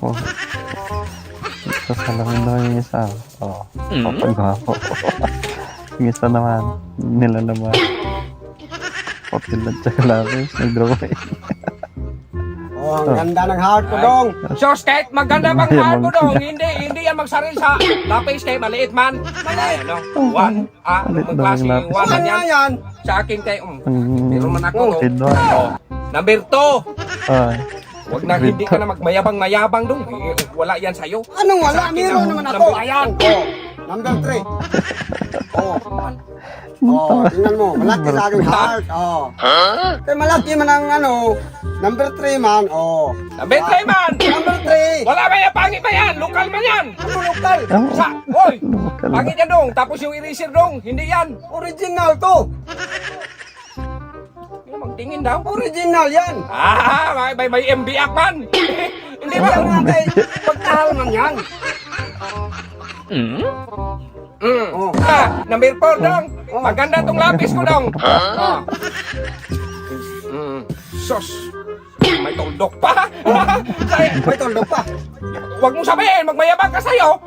Oh. Sasalamin daw yung isa. Oh. Papagwapo. Yung isa naman. Nilalaman. Papilad tsaka lapis. Nag-drawing. Oh, ang ganda ng heart ko, Dong. So, Skate, maganda bang heart mo dong? Hindi yan magsaril sa lapis, Skate. Maliit man. Maliit, no? One. Maliit daw Klase yung lapis. one man yan. yan? Sa akin, Skate. Ang Pero man ako, to. tidwa. Number 2. Ay. Huwag na hindi ka na magmayabang-mayabang dong. Wala yan sa'yo. Anong wala? Sa akin Meron ang naman ako. number- Ayan. Oh, number 3. Oh. Oh, tingnan mo. Malaki sa aking heart. Oh. Kaya malaki man ang ano. Number 3 man. Oh. Number 3 man. Number 3. Wala ba yan? Pangit ba yan? Lokal man yan. Ano lokal? Sa, hoy. Lokal. Pangit yan dong. Tapos yung eraser dong. Hindi yan. Original to. Yung magtingin daw. Original yan. May MBA man. Hindi ba? Yan nga kay pagkahal man yan. Oh. Number 4 dong. Maganda tong lapis ko dong. Sos. May tuldok pa. May tuldok pa. Huwag mo sabihin, magmayabang ka sa'yo.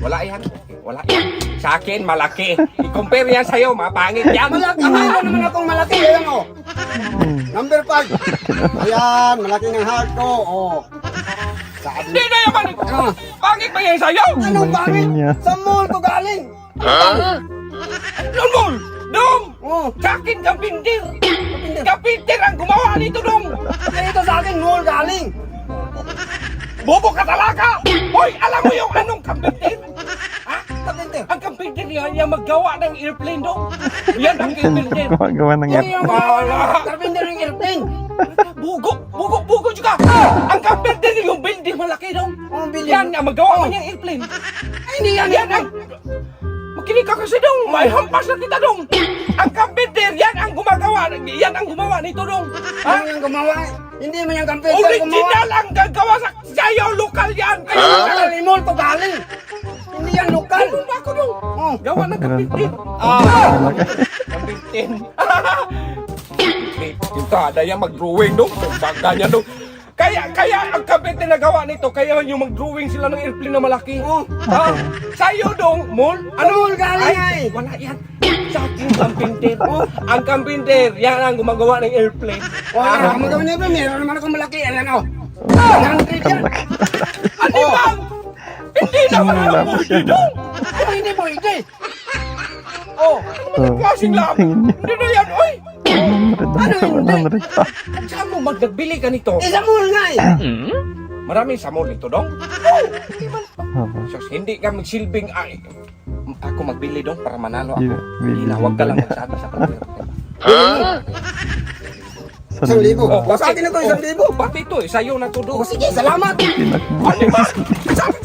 Wala yan. Wala yan. Sa akin, malaki. I-compare yan sa'yo, mapangit yan. Malaki. Mayroon naman akong malaki. Ayan oh. Number 5. Ayan, malaki ng heart ko. Oh. Hindi na yaman. Pangit ba yan sa'yo? Anong pangit? niya. Sa mall ko galing. Lulmol! Dong! Oh. Sa akin, kapindir. Kapindir ang gumawa nito, dong. Ito sa akin, mall galing. Bobo ka talaga! Hoy, alam mo yung anong kapindir? Ha? Kapindir. Ang kapindir yan, yung maggawa ng airplane, dong. Yan ang kapindir. Gumagawa ng Yan app. yung mga kapindir ng airplane. Bugo juga. Ang kapindir yung building malaki, dong. Oh, building. Yan ang magawa mo niyang airplane. Ay, hindi yan ang... Makinig ka kasi, dong. May hampas na kita, dong. Ang kapindir, yan ang gumagawa. Yan ang gumawa nito, dong. Ano yung gumawa? Hindi man yung kapindir gumawa. Original ang gagawa sa sa'yo. Lokal yan. Lokal, yung mall to galing. Hindi yan lokal. Ano ba ako, dong? Oh. Gawa ng kapindir. Kapindir. Ito, ada yung mag-drawing, dong. Baga niya, dong. Kaya ang kapindir na gawa nito, kaya yung mag-drawing sila ng airplane na malaki. Oh. Ha? Sa'yo, dong, mall? Mall galing ay. Wala yan. Sa akin, kampinter. Ang kampinter, yan ang gumagawa ng airplane. Wala, magawin niyo ba? Meron naman akong malaki. Ayan oh. 100 yan. Ano bang? Hindi naman ang pwede, dong. Ano hindi mo hindi? Oh, klaseng lang. Hindi na yan, oy. Ano hindi? 100 pa. Saan mo magbili ka nito? Isa mall nga eh. Maraming sa mall nito, dong. Sus, hindi ka magsilbing ay. Ako magbili dong para manalo ako. Hindi na, huwag ka lang magsabi sa pagkira. 1,000. Sa akin na to 1,000. Pati ito, sa'yo na to, dong. O sige, salamat. Pinakbo. Ano ba? Sabi